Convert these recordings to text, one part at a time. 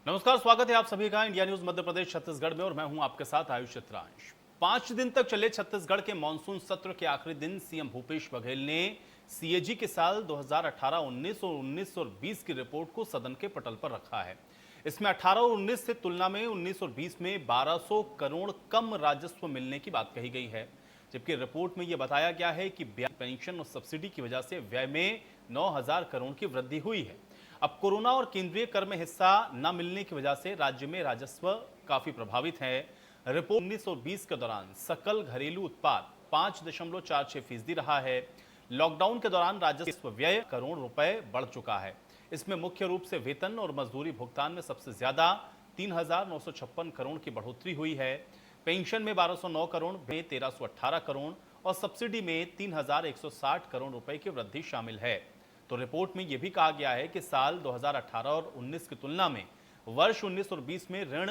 नमस्कार, स्वागत है आप सभी का इंडिया न्यूज मध्य प्रदेश छत्तीसगढ़ में और मैं हूं आपके साथ आयुष चित्रांश। 5 दिन तक चले छत्तीसगढ़ के मानसून सत्र के आखिरी दिन सीएम भूपेश बघेल ने सीएजी के साल 2018-19 और 19 और 20 की रिपोर्ट को सदन के पटल पर रखा है। इसमें 18 और 19 से तुलना में 19 और 20 में 1200 करोड़ कम राजस्व मिलने की बात कही गई है, जबकि रिपोर्ट में यह बताया गया है कि पेंशन और सब्सिडी की वजह से व्यय में 9000 करोड़ की वृद्धि हुई है। अब कोरोना और केंद्रीय कर में हिस्सा न मिलने की वजह से राज्य में राजस्व काफी प्रभावित है। रिपोर्ट 19 और 20 के दौरान सकल घरेलू उत्पाद 5.46% रहा है। लॉकडाउन के दौरान राजस्व व्यय करोड़ रुपए बढ़ चुका है। इसमें मुख्य रूप से वेतन और मजदूरी भुगतान में सबसे ज्यादा 3956 करोड़ की बढ़ोतरी हुई है। पेंशन में 1209 करोड़ में 1318 करोड़ और सब्सिडी में 3160 करोड़ रुपए की वृद्धि शामिल है। तो रिपोर्ट में यह भी कहा गया है कि साल 2018 और 19 की तुलना में वर्ष 19 और 20 में ऋण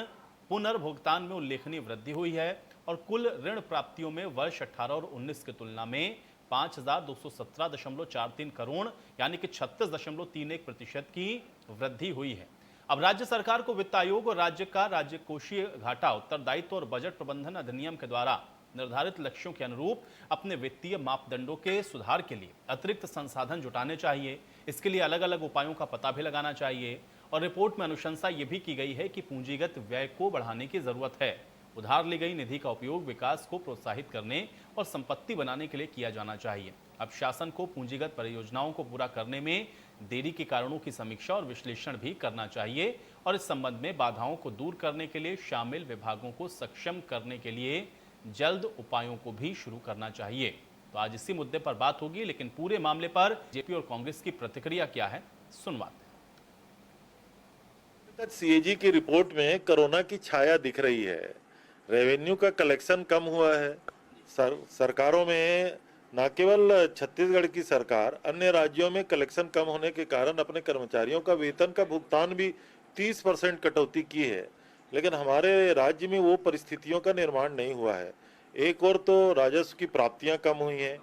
पुनर्भुगतान में उल्लेखनीय वृद्धि हुई है और कुल ऋण प्राप्तियों में वर्ष 18 और 19 की तुलना में 5217.43 करोड़ यानी कि 36.31% की वृद्धि हुई है। अब राज्य सरकार को वित्त आयोग और राज्य का राज्य कोषीय घाटा उत्तरदायित्व और बजट प्रबंधन अधिनियम के द्वारा निर्धारित लक्ष्यों के अनुरूप अपने वित्तीय मापदंडों के सुधार के लिए अतिरिक्त संसाधन जुटाने चाहिए। इसके लिए अलग अलग उपायों का पता भी लगाना चाहिए और रिपोर्ट में अनुशंसा ये भी की गई है कि पूंजीगत व्यय को बढ़ाने की जरूरत है। उधार ली गई निधि का उपयोग विकास को प्रोत्साहित करने और संपत्ति बनाने के लिए किया जाना चाहिए। अब शासन को पूंजीगत परियोजनाओं को पूरा करने में देरी के कारणों की समीक्षा और विश्लेषण भी करना चाहिए और इस संबंध में बाधाओं को दूर करने के लिए शामिल विभागों को सक्षम करने के लिए जल्द उपायों को भी शुरू करना चाहिए। तो आज इसी मुद्दे पर बात होगी, लेकिन पूरे मामले पर जेपी और कांग्रेस की प्रतिक्रिया क्या है, सुनवाते हैं। सीएजी की रिपोर्ट में कोरोना की छाया दिख रही है। रेवेन्यू का कलेक्शन कम हुआ है। सरकारों में न केवल छत्तीसगढ़ की सरकार, अन्य राज्यों में कलेक्शन कम होने के कारण अपने कर्मचारियों का वेतन का भुगतान भी 30% कटौती की है, लेकिन हमारे राज्य में वो परिस्थितियों का निर्माण नहीं हुआ है। एक और तो राजस्व की प्राप्तियां कम हुई हैं,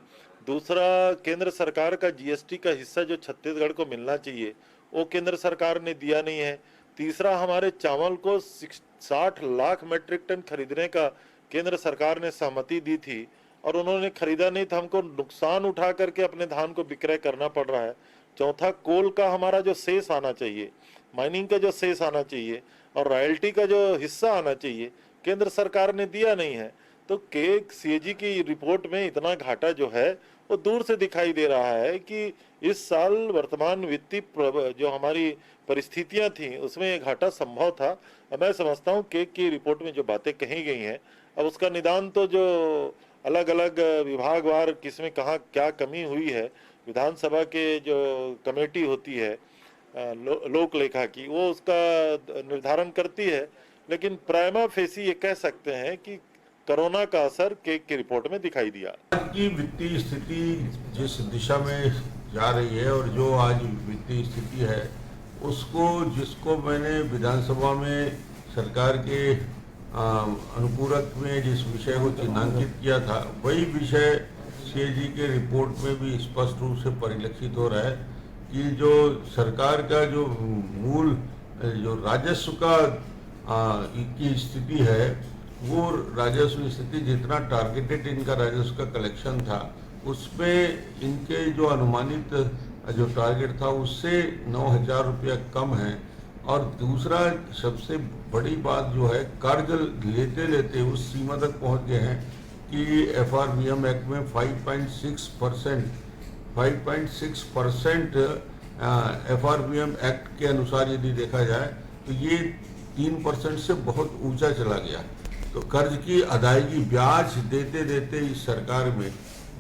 दूसरा केंद्र सरकार का जीएसटी का हिस्सा जो छत्तीसगढ़ को मिलना चाहिए वो केंद्र सरकार ने दिया नहीं है। तीसरा, हमारे चावल को 60 लाख मैट्रिक टन खरीदने का केंद्र सरकार ने सहमति दी थी और उन्होंने खरीदा नहीं था, हमको नुकसान उठा करके अपने धान को विक्रय करना पड़ रहा है। चौथा, कोल का हमारा जो शेष आना चाहिए, माइनिंग का जो शेष आना चाहिए और रॉयल्टी का जो हिस्सा आना चाहिए, केंद्र सरकार ने दिया नहीं है। तो के सीएजी की रिपोर्ट में इतना घाटा जो है वो दूर से दिखाई दे रहा है कि इस साल वर्तमान वित्तीय जो हमारी परिस्थितियां थी उसमें ये घाटा संभव था। मैं समझता हूँ के की रिपोर्ट में जो बातें कही गई हैं, अब उसका निदान तो जो अलग अलग विभागवार किसमें कहाँ क्या कमी हुई है, विधानसभा के जो कमेटी होती है लोक लेखा की, वो उसका निर्धारण करती है। लेकिन प्राइमा फेसी ये कह सकते हैं कि कोरोना का असर केक की रिपोर्ट में दिखाई दिया। आज की वित्तीय स्थिति जिस दिशा में जा रही है और जो आज वित्तीय स्थिति है उसको जिसको मैंने विधानसभा में सरकार के अनुपूरक में जिस विषय को चिन्हांकित किया था, वही विषय सीएजी के रिपोर्ट में भी स्पष्ट रूप से परिलक्षित हो रहा है कि जो सरकार का जो मूल जो राजस्व का की स्थिति है, वो राजस्व स्थिति जितना टारगेटेड इनका राजस्व का कलेक्शन था उसमें इनके जो अनुमानित जो टारगेट था उससे 9000 रुपया कम है। और दूसरा सबसे बड़ी बात जो है, कर्ज लेते लेते उस सीमा तक पहुंच गए हैं कि एफआरबीएम एक्ट में 5.6% एफआरबीएम एक्ट के अनुसार यदि देखा जाए तो ये 3% से बहुत ऊंचा चला गया। तो कर्ज की अदायगी ब्याज देते देते इस सरकार में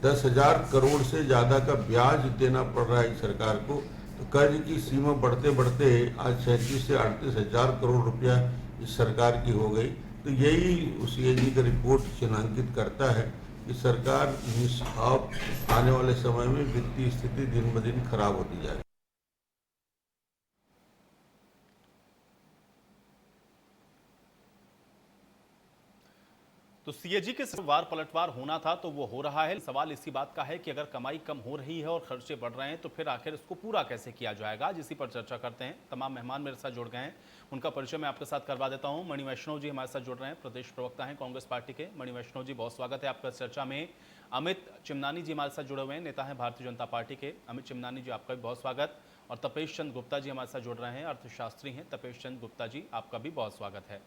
10,000 करोड़ से ज़्यादा का ब्याज देना पड़ रहा है इस सरकार को। तो कर्ज की सीमा बढ़ते बढ़ते आज 37 से 38,000 करोड़ रुपया इस सरकार की हो गई। तो यही सीएजी का रिपोर्ट चिन्हांकित करता है कि सरकार अब आने वाले समय में वित्तीय स्थिति दिन ब दिन खराब होती जा रही है। तो तो सीएजी के वार पलटवार होना था तो वो हो रहा है। सवाल इसी बात का है कि अगर कमाई कम हो रही है और खर्चे बढ़ रहे हैं तो फिर आखिर इसको पूरा कैसे किया जाएगा, आज इसी पर चर्चा करते हैं। तमाम मेहमान मेरे साथ जुड़ गए हैं, उनका परिचय मैं आपके साथ करवा देता हूं। मणि वैष्णव जी हमारे साथ जुड़ रहे हैं, प्रदेश प्रवक्ता हैं कांग्रेस पार्टी के। मणि वैष्णव जी, बहुत स्वागत है आपका चर्चा में। अमित चिमनानी जी हमारे साथ जुड़े हुए हैं, नेता हैं भारतीय जनता पार्टी के। अमित चिमनानी जी, आपका भी बहुत स्वागत। और तपेश चंद गुप्ता जी हमारे साथ जुड़ रहे हैं, अर्थशास्त्री हैं। तपेश चंद गुप्ता जी, आपका भी बहुत स्वागत है।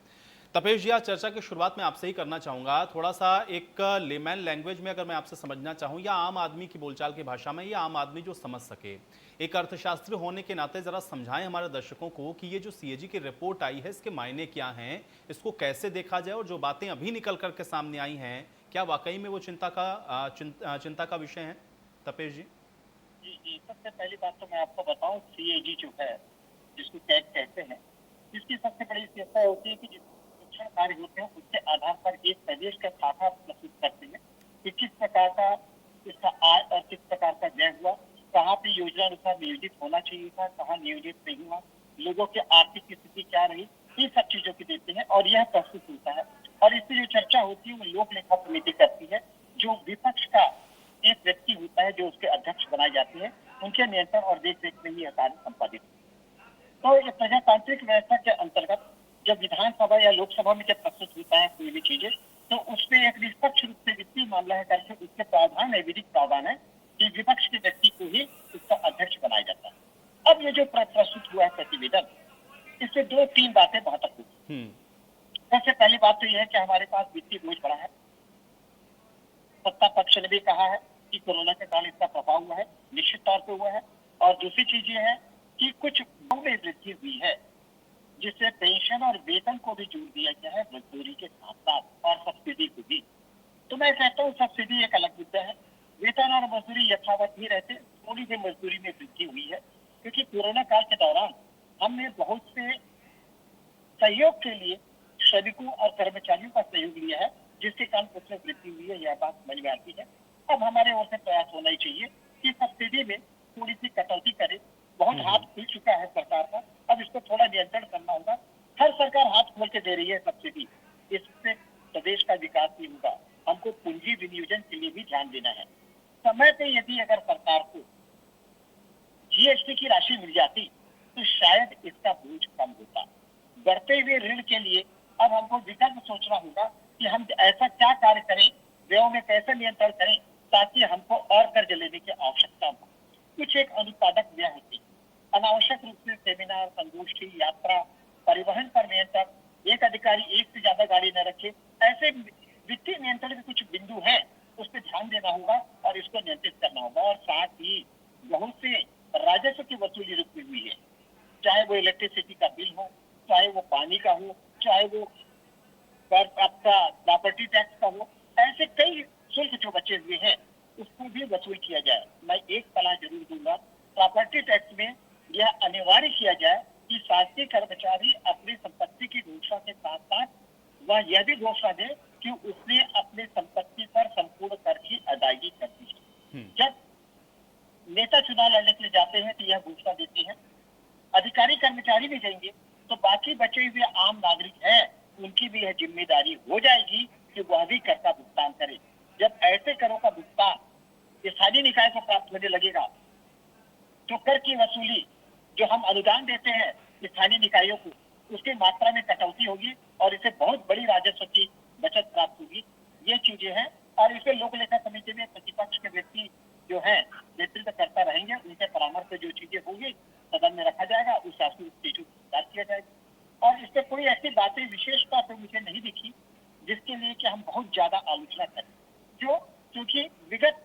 तपेश जी, आज चर्चा की शुरुआत में आपसे ही करना चाहूंगा। थोड़ा सा एक लेमैन लैंग्वेज में अगर मैं आपसे समझना चाहूं, या आम आदमी की बोलचाल की भाषा में, या आम आदमी जो समझ सके, एक अर्थशास्त्री होने के नाते जरा समझाएं हमारे दर्शकों को कि ये जो सीएजी की रिपोर्ट आई है इसके मायने क्या हैं, इसको कैसे देखा जाए, और जो बातें अभी निकल करके सामने आई हैं क्या वाकई में वो चिंता का विषय है? तपेश जी। जी, सबसे पहली बात तो मैं आपको बताऊं, सीएजी जो है, जिसको टैग कहते हैं, इसकी सबसे बड़ी विशेषता होती है कि जिस शिक्षण कार्य होते हैं उसके आधार पर एक प्रदेश का खाता प्रस्तुत करते हैं कि किस प्रकार का इसका आय और किस प्रकार का व्यय हुआ, कहाँ पे योजना अनुसार नियोजित होना चाहिए था, कहाँ नियोजित नहीं हुआ, लोगों की आर्थिक स्थिति क्या रही, इन सब चीजों की देते हैं और यह प्रस्तुत होता है। और इससे जो चर्चा होती है वो लोक लेखा समिति करती है, जो विपक्ष का एक व्यक्ति होता है जो उसके अध्यक्ष बनाए जाते हैं, उनके नियंत्रण और देखरेख में ही यह कार्य संपादित है। तो ये प्रजातांत्रिक व्यवस्था के अंतर्गत जब विधानसभा या लोकसभा में जब प्रस्तुत होता है कोई भी चीजें, तो उसमें एक निष्पक्ष रूप से वित्तीय मामला है करके उसके प्रावधान है, विधिक प्रावधान है कि विपक्ष के व्यक्ति को ही उसका अध्यक्ष बनाया जाता है। अब ये जो प्रस्तुत हुआ है प्रतिवेदन, इससे दो तीन बातें महत्वपूर्ण हैं। सबसे पहली बात तो यह है कि हमारे पास वित्तीय बोझ बढ़ा है। सत्ता पक्ष ने भी कहा है कि कोरोना के कारण इसका प्रभाव हुआ है, निश्चित तौर पे हुआ है। और दूसरी चीज ये है कि कुछ में वृद्धि हुई है, जिससे पेंशन और वेतन को भी जोड़ दिया गया है मजदूरी के साथ साथ, और सब्सिडी को भी। तो मैं कहता हूँ सब्सिडी एक अलग मुद्दा है, वेतन और मजदूरी यथावत ही रहते, थोड़ी सी मजदूरी में वृद्धि हुई है, क्योंकि कोरोना काल के दौरान हमने बहुत से सहयोग के लिए श्रमिकों और कर्मचारियों का सहयोग लिया है, जिसके कारण उसमें वृद्धि हुई है, यह बात समझ में आती है। अब हमारे ओर से प्रयास होना ही चाहिए कि सब्सिडी में थोड़ी सी कटौती करे। बहुत हाथ खुल चुका है सरकार का, अब इसको थोड़ा नियंत्रण करना होगा। हर सरकार हाथ खोल के दे रही है सब्सिडी, इससे प्रदेश का विकास नहीं होगा। हमको पूंजी विनियोजन के लिए भी ध्यान देना है। समय पे यदि अगर सरकार को जीएसटी की राशि मिल जाती तो शायद इसका बोझ कम होता। बढ़ते हुए ऋण के लिए अब हमको विकल्प सोचना होगा कि हम ऐसा क्या कार्य करें, व्ययों में कैसे नियंत्रण करें ताकि हमको और कर्ज लेने की आवश्यकता हो। कुछ एक अनुत्पादक व्यय होते हैं, अनावश्यक रूप से सेमिनार, संगोष्ठी, यात्रा, परिवहन पर नियंत्रण, एक अधिकारी एक से ज्यादा गाड़ी न रखे, ऐसे वित्तीय नियंत्रण के कुछ बिंदु हैं, उस पर ध्यान देना होगा और इसको नियंत्रित करना होगा। और साथ ही बहुत से राजस्व की वसूली रुकी हुई है, चाहे वो इलेक्ट्रिसिटी का बिल हो, चाहे वो पानी का हो, चाहे वो आपका प्रॉपर्टी टैक्स का हो, ऐसे कई शुल्क जो बचे हुए हैं उसको भी वसूल किया जाए। मैं एक सलाह जरूर दूंगा, प्रॉपर्टी टैक्स में यह अनिवार्य किया जाए कि शासकीय कर्मचारी अपनी संपत्ति की घोषणा के साथ साथ वह यह भी घोषणा दे कि उसने अपनी संपत्ति पर संपूर्ण कर की अदायगी कर दी है। जब नेता चुनाव लड़ने के लिए जाते हैं तो यह घोषणा देते हैं, अधिकारी कर्मचारी भी जाएंगे तो बाकी बचे हुए आम नागरिक हैं उनकी भी यह जिम्मेदारी हो जाएगी कि वह भी कर का भुगतान करे। जब ऐसे करों का भुगतान स्थानीय निकाय को प्राप्त होने लगेगा तो कर की वसूली जो हम अनुदान देते हैं स्थानीय निकायों को, उसकी मात्रा में कटौती होगी और इससे बहुत बड़ी राजस्व की बचत प्राप्त होगी। ये चीजें हैं और इसमें लोक लेखा समिति में प्रतिपक्ष के व्यक्ति जो है नेतृत्व करता रहेंगे, उनके परामर्श से जो चीजें होंगी सदन में रखा जाएगा, उस शासन चीजों को विचार किया जाएगा। और इससे कोई ऐसी बातें विशेषता तो मुझे नहीं दिखी जिसके लिए कि हम बहुत ज्यादा आलोचना करें, क्योंकि विगत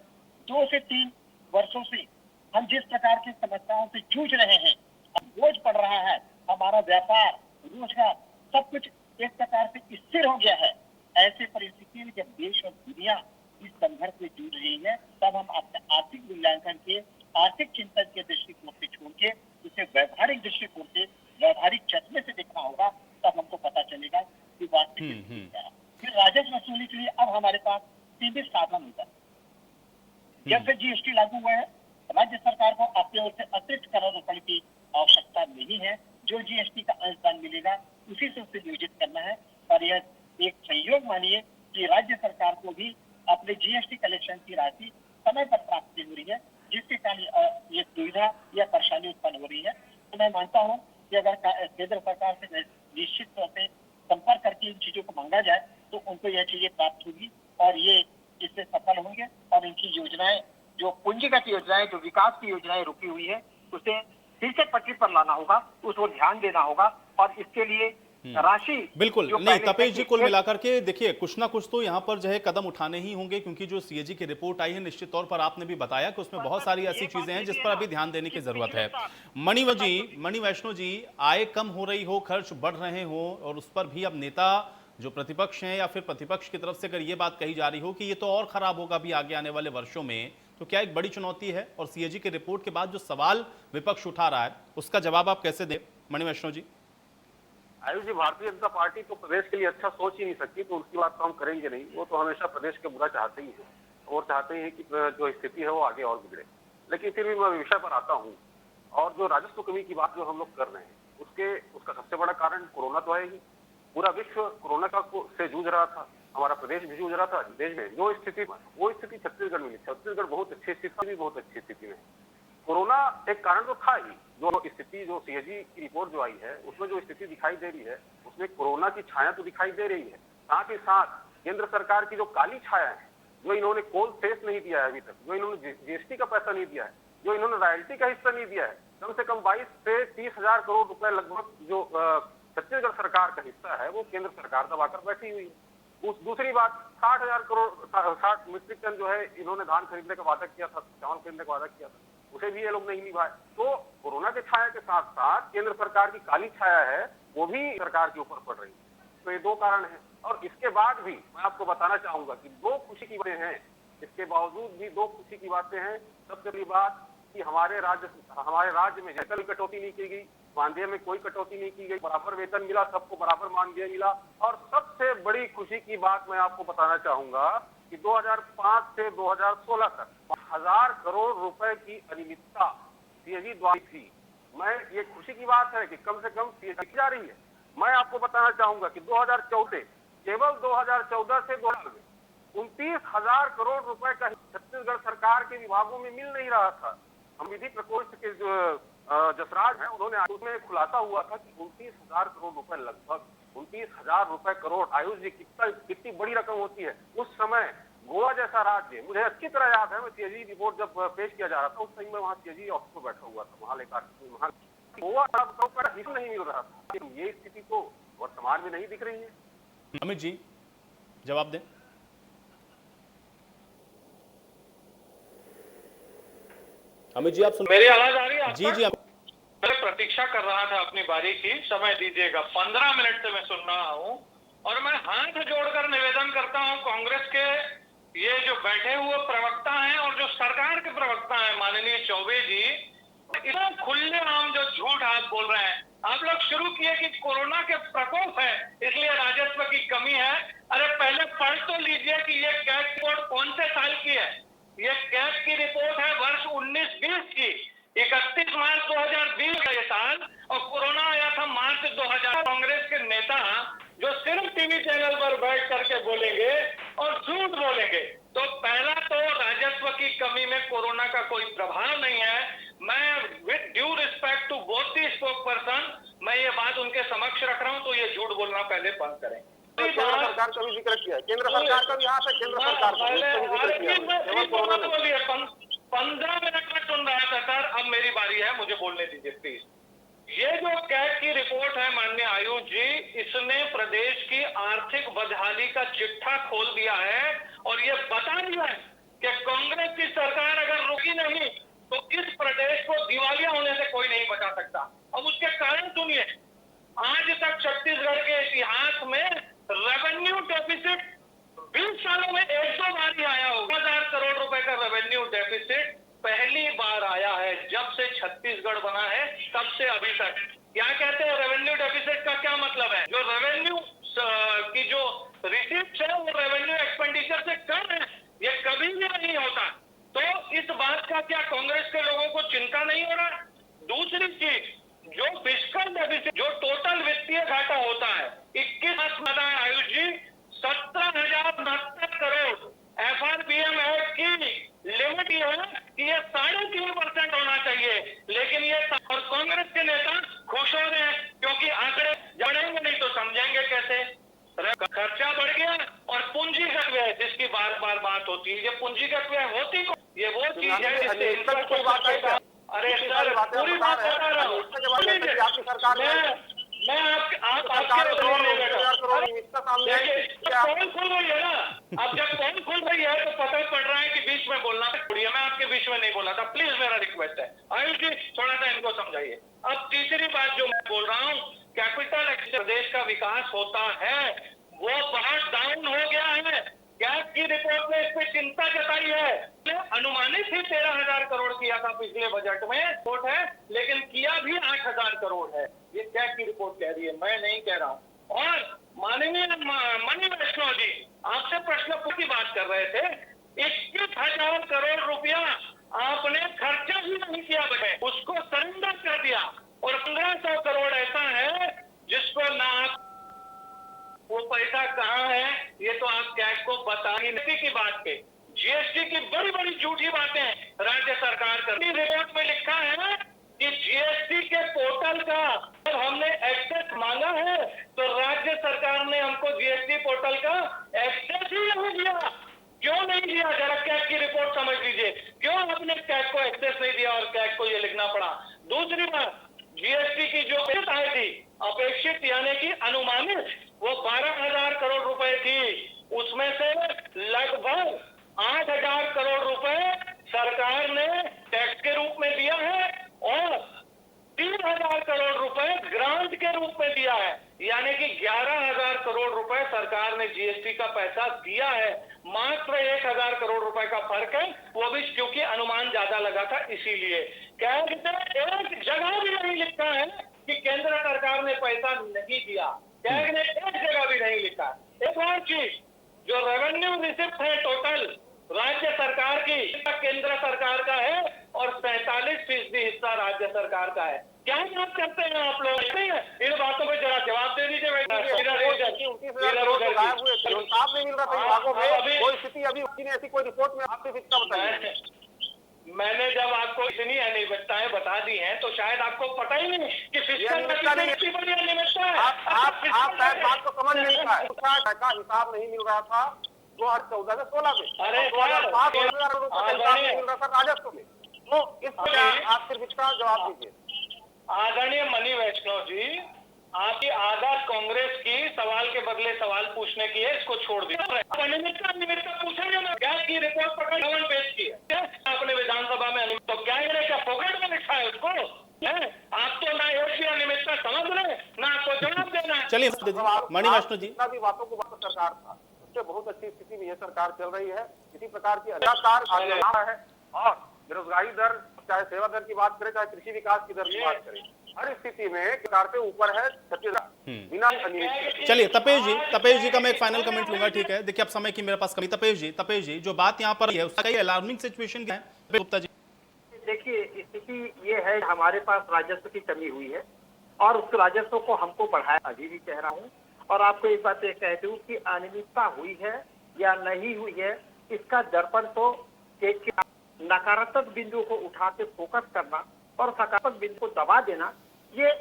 2 से 3 वर्षों से हम जिस प्रकार की समस्याओं से जूझ रहे हैं, अब बोझ पड़ रहा है, हमारा व्यापार, रोजगार, सब कुछ एक प्रकार से स्थिर हो गया है। ऐसे परिस्थिति में जब देश और दुनिया इस संघर्ष में जूझ रही है, तब हम अपने आर्थिक मूल्यांकन के, आर्थिक चिंतन के दृष्टिकोण से छोड़ के उसे व्यवहारिक दृष्टिकोण से, व्यवहारिक चश्मे से देखना होगा, तब हमको पता चलेगा कि वास्तविक क्या है। फिर राजस्व वसूली के लिए अब हमारे पास सीमित साधन होगा। जब से जीएसटी लागू हुआ है, राज्य सरकार को अपनी ओर से अतिरिक्त करोड़ रुपए की आवश्यकता नहीं है। जो जीएसटी का अनुदान मिलेगा उसी से उसे नियोजित करना है। और यह एक संयोग मानिए कि राज्य को भी अपने जीएसटी कलेक्शन की राशि समय पर प्राप्त नहीं हो रही है, जिसके कारण ये दुविधा या परेशानी उत्पन्न हो रही है। तो मैं मानता हूँ कि अगर केंद्र सरकार से निश्चित तौर से संपर्क करके इन चीजों को मांगा जाए तो उनको यह चीजें प्राप्त होगी और ये इससे सफल होंगे और इनकी योजनाएं, जो पूंजीगत योजनाएं, जो विकास की योजनाएं रुकी हुई है, उसे फिर से पटरी पर लाना होगा, उस पर ध्यान देना होगा और इसके लिए राशि बिल्कुल नहीं। तपेश जी, कुल मिलाकर के देखिए कुछ ना कुछ तो यहाँ पर जो है कदम उठाने ही होंगे, क्योंकि जो सीएजी की रिपोर्ट आई है निश्चित तौर पर आपने भी बताया कि उसमें बहुत सारी ऐसी चीजें हैं जिस पर अभी ध्यान देने की जरूरत है। मणि वैष्णो जी, आय कम हो रही हो, खर्च बढ़ रहे हो और उस पर भी अब नेता जो प्रतिपक्ष हैं या फिर प्रतिपक्ष की तरफ से अगर ये बात कही जा रही हो कि ये तो और खराब होगा भी आगे आने वाले वर्षों में, तो क्या एक बड़ी चुनौती है? और सीएजी की रिपोर्ट के बाद जो सवाल विपक्ष उठा रहा है उसका जवाब आप कैसे दें, मणि वैष्णो जी? आयुष जी, भारतीय जनता पार्टी तो प्रदेश के लिए अच्छा सोच ही नहीं सकती, तो उसकी बात तो हम करेंगे नहीं। वो तो हमेशा प्रदेश के बुरा चाहते ही है और चाहते हैं कि जो स्थिति है वो आगे और बिगड़े। लेकिन फिर भी मैं विषय पर आता हूँ और जो राजस्व कमी की बात जो हम लोग कर रहे हैं उसका सबसे बड़ा कारण कोरोना तो है ही। पूरा विश्व कोरोना से जूझ रहा था, हमारा प्रदेश भी जूझ रहा था। देश में जो स्थिति, वो स्थिति छत्तीसगढ़ में नहीं। छत्तीसगढ़ बहुत अच्छी स्थिति, भी बहुत अच्छी स्थिति में। कोरोना एक कारण तो था ही। जो स्थिति, जो सीएजी की रिपोर्ट जो आई है उसमें जो स्थिति दिखाई दे रही है उसमें कोरोना की छाया तो दिखाई दे रही है। साथ ही साथ केंद्र सरकार की जो काली छाया है, जो इन्होंने कोल सेस नहीं दिया है अभी तक, जो इन्होंने जीएसटी का पैसा नहीं दिया है, जो इन्होंने रॉयल्टी का हिस्सा नहीं दिया है, कम से कम 22 से 30 हजार करोड़ रुपए लगभग जो छत्तीसगढ़ सरकार का हिस्सा है वो केंद्र सरकार दबाकर बैठी हुई है। दूसरी बात, 60,000 करोड़ 60 मीट्रिक टन जो है इन्होंने धान खरीदने का वादा किया था, चावल खरीदने का वादा किया था, उसे भी ये लोग नहीं निभाए। तो कोरोना के छाया के साथ साथ केंद्र सरकार की काली छाया है वो भी सरकार के ऊपर पड़ रही है। तो ये दो कारण हैं। और इसके बाद भी मैं आपको बताना चाहूंगा कि दो खुशी की बातें हैं, इसके बावजूद भी दो खुशी की बातें हैं। सबसे बड़ी बात कि हमारे राज्य में कोई कटौती नहीं की गई, मानदेय में कोई कटौती नहीं की गई, बराबर वेतन मिला, सबको बराबर मानदेय मिला। और सबसे बड़ी खुशी की बात मैं आपको बताना चाहूंगा कि 2005 से 2016 तक 1000 करोड़ रुपए की अनियमितता सीएजी द्वारा थी। मैं ये खुशी की बात है कि कम से कम सीएजी जा रही है। मैं आपको बताना चाहूंगा कि 2014 केवल 2014 से 29,000 करोड़ रुपए का छत्तीसगढ़ सरकार के विभागों में मिल नहीं रहा था। हम विधि प्रकोष्ठ के जो जसराज हैं उन्होंने उसमें खुलासा हुआ था कि 29,000 करोड़ रुपए, लगभग 29,000 रुपए करोड़। आयुष जी, कितनी बड़ी रकम होती है। उस समय गोवा जैसा राज्य, मुझे अच्छी तरह याद है, मैं सीएजी रिपोर्ट जब पेश किया जा रहा था उस समय मैं वहाँ सीएजी ऑफिस में बैठा हुआ था, वहाँ गोवा का हिस्सा नहीं मिल रहा था। लेकिन ये स्थिति तो वर्तमान में नहीं दिख रही है। अमित जी जवाब दें। अमित जी आप सुन, मेरी आवाज आ रही है? जी जी। मैं प्रतीक्षा कर रहा था अपनी बारी की, समय दीजिएगा। 15 मिनट से मैं सुन रहा हूँ और मैं हाथ जोड़कर निवेदन करता हूँ कांग्रेस के ये जो बैठे हुए प्रवक्ता हैं और जो सरकार के प्रवक्ता हैं माननीय चौबे जी, इतना खुलेआम जो झूठ आप बोल रहे हैं। आप लोग शुरू किए कि कोरोना के प्रकोप है इसलिए राजस्व की कमी है। अरे पहले पढ़ तो लीजिए कि ये कैग रिपोर्ट कौन से साल की है। ये कैग की रिपोर्ट है वर्ष 19-20 की। 31 मार्च 2020 का ये साल और कोरोना आया था मार्च 2000। कांग्रेस के नेता जो सिर्फ टीवी चैनल पर बैठ करके बोलेंगे और झूठ बोलेंगे, तो पहला तो राजस्व की कमी में कोरोना का कोई प्रभाव नहीं है। मैं with due respect to both the spokesperson मैं ये बात उनके समक्ष रख रहा हूँ, तो ये झूठ बोलना पहले बंद करें। केंद्र सरकार का भी जिक्र किया, केंद्र सरकार का भी यहाँ पे केंद्र सरकार का भी जिक्र किया। 15 मिनट में सुन रहा था सर, अब मेरी बारी है, मुझे बोलने दीजिए प्लीज। ये जो कैग की रिपोर्ट है माननीय आयुष जी, इसने प्रदेश की आर्थिक बदहाली का चिट्ठा खोल दिया है और ये बता दिया है कि कांग्रेस की सरकार अगर रुकी नहीं तो इस प्रदेश को दिवालिया होने से कोई नहीं बचा सकता। अब उसके कारण सुनिए, आज तक छत्तीसगढ़ के इतिहास में रेवेन्यू डेफिसिट 20 सालों में 1-2 बार ही आया हो। 1000 करोड़ रुपए का रेवेन्यू डेफिसिट पहली बार आया है जब से छत्तीसगढ़ बना है, तब से अभी तक। क्या कहते हैं रेवेन्यू डेफिसिट का क्या मतलब है? जो रेवेन्यू की जो रिसीप्ट है वो रेवेन्यू एक्सपेंडिचर से कम है, ये कभी भी नहीं होता। तो इस बात का क्या कांग्रेस के लोगों को चिंता नहीं हो रहा? दूसरी चीज, जो फिस्कल डेफिसिट, जो टोटल वित्तीय घाटा होता है 21 आयुष जी 17,069 करोड़ होती है, ये पूंजीगत व्यय होती ये वो चीज है जिससे अनिश्चितता की कोई बात है क्या? अरे सर पूरी बात बता रहा हूँ। आपकी सरकार मैं आपके कौन खुल रही है ना, अब जब कौन खुल रही है तो पता पड़ रहा है कि बीच में बोलना है। मैं आपके बीच में नहीं बोला था, प्लीज मेरा रिक्वेस्ट है आयुष जी थोड़ा सा इनको समझाइए। अब तीसरी बात जो मैं बोल रहा हूँ, कैपिटल प्रदेश का विकास होता है वो बहुत डाउन हो गया है। कैग की रिपोर्ट में इस पर चिंता जताई है। अनुमानित ही 13,000 करोड़ किया था पिछले बजट में, रिपोर्ट है, लेकिन किया भी 8,000 करोड़ है। ये कैग की रिपोर्ट कह रही है, मैं नहीं कह रहा हूँ। और माननीय मनी वैष्णव जी आपसे प्रश्न की बात कर रहे थे, 21,000 करोड़ रुपया आपने खर्चा ही नहीं किया बटे, उसको सरेंडर कर दिया। और 1,500 करोड़ ऐसा है जिसको ना आप वो पैसा कहाँ है ये तो आप कैग को बता ही नहीं की बात पे। जीएसटी की बड़ी बड़ी झूठी बातें राज्य सरकार करती। रिपोर्ट में लिखा है कि जीएसटी के पोर्टल का जब हमने एक्सेस मांगा है तो राज्य सरकार ने हमको जीएसटी पोर्टल का एक्सेस ही नहीं दिया। क्यों नहीं दिया जरा कैग की रिपोर्ट समझ लीजिए, क्यों आपने कैग को एक्सेस नहीं दिया और कैग को ये लिखना पड़ा। दूसरी बात, जीएसटी की जो आय थी अपेक्षित यानी कि अनुमानित वो 12,000 करोड़ रुपए थी, उसमें से लगभग 8,000 करोड़ रुपए सरकार ने टैक्स के रूप में दिया है और 3,000 करोड़ रुपए ग्रांट के रूप में दिया है, यानी कि 11,000 करोड़ रुपए सरकार ने जीएसटी का पैसा दिया है। मात्र 1,000 करोड़ रुपए का फर्क है, वो भी क्योंकि अनुमान ज्यादा लगा था इसीलिए। कैग ने एक जगह भी नहीं लिखा है कि केंद्र सरकार ने पैसा नहीं दिया, कैग ने एक जगह भी नहीं लिखा। एक और चीज, जो रेवेन्यू रिसिप्ट है टोटल राज्य सरकार की, केंद्र सरकार का है और 47% हिस्सा राज्य सरकार का है। क्या बात करते हैं आप लोग? इन बातों पे जरा जवाब दे दीजिए। इंसाफ नहीं मिल रहा था विभागों में, कोई स्थिति अभी उसकी नहीं ऐसी कोई रिपोर्ट में आपने दिक्कत बताई। मैंने जब आपको इतनी अनियमितताएं बता दी हैं तो शायद आपको पता ही नहीं कि फिस्कल में कितनी बड़ी अनियमितता है। आप शायद बात को समझ नहीं पाए। का हिसाब नहीं मिल रहा था 2014 से 16 में, अरे 2005 नहीं मिल रहा था राजस्व में। तो इस पर आप सिर्फ इसका जवाब दीजिए। आदरणीय मनी वैष्णव जी, आपकी आदत कांग्रेस की सवाल के बदले सवाल पूछने की है, इसको छोड़ दीजिए। अनियमितता पूछेंगे ना, क्या की रिपोर्ट पकड़ पेश की है आपने विधानसभा में, तो क्या क्या पॉकेट में लिखा है उसको? आप तो ना एक भी अनियमितता समझ रहे ना आपको जवाब देना है। चलिए मणि वैष्णव जी, भी बातों को बात सरकार था, उससे बहुत अच्छी स्थिति में यह सरकार चल रही है। इसी प्रकार की लगातार है और बेरोजगारी दर, चाहे सेवा दर की बात करें, चाहे कृषि विकास की दर की बात करें, हर स्थिति में सरकार से ऊपर है छत्तीसगढ़ बिना अनियमित। चलिए तपेश जी का मैं एक फाइनल कमेंट लूंगा, ठीक है? देखिए अब समय की मेरे पास कमी। तपेश जी जो बात यहाँ पर है उसका अलार्मिंग सिचुएशन क्या है गुप्ता जी? देखिए स्थिति ये है, हमारे पास राजस्व की कमी हुई है और उस राजस्व को हमको बढ़ाया, अभी भी कह रहा हूँ। और आपको एक बात कह दूं कि अनियमितता हुई है या नहीं हुई है, इसका दर्पण तो नकारात्मक बिंदु को उठा के फोकस करना और सकारात्मक बिंदु को दबा देना, ये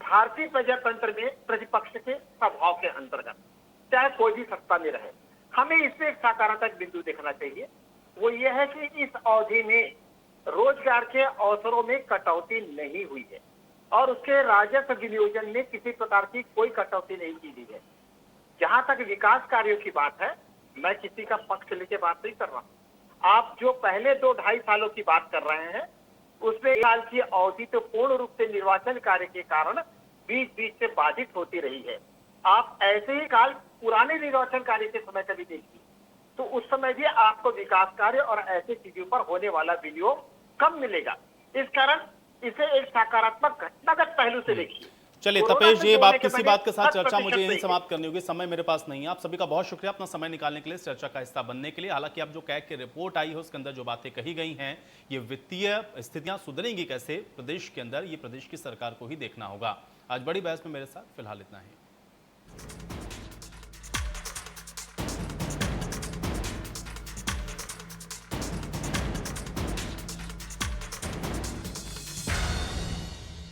भारतीय प्रजातंत्र में प्रतिपक्ष के स्वभाव के अंतर्गत, चाहे कोई भी सत्ता में रहे, हमें इसमें एक सकारात्मक बिंदु देखना चाहिए। वो ये है कि इस अवधि में रोजगार के अवसरों में कटौती नहीं हुई है और उसके राजस्व विनियोजन में किसी प्रकार की कोई कटौती नहीं की गई है। जहां तक विकास कार्यों की बात है, मैं किसी का पक्ष लेके बात नहीं कर रहा हूं। आप जो पहले 2-2.5 सालों की बात कर रहे हैं, उसमें 1 साल की अवधि तो पूर्ण रूप से निर्वाचन कार्य के कारण बीच से बाधित होती रही है। आप ऐसे ही काल पुराने निर्वाचन कार्य के समय कभी देखिए, तो उस समय भी आपको विकास कार्य और ऐसी चीजों पर होने वाला विनियोग कम मिलेगा। इस कारण इसे एक सकारात्मक घटनागत पहलू से देखिए। चलिए तपेश जी, अब आप किसी बात के साथ चर्चा मुझे यही समाप्त करनी होगी, समय मेरे पास नहीं है। आप सभी का बहुत शुक्रिया अपना समय निकालने के लिए, चर्चा का हिस्सा बनने के लिए। हालांकि अब जो कैग की रिपोर्ट आई है उसके अंदर जो बातें कही गई हैं, ये वित्तीय स्थितियां सुधरेंगी कैसे प्रदेश के अंदर, ये प्रदेश की सरकार को ही देखना होगा। आज बड़ी बहस में मेरे साथ फिलहाल इतना ही।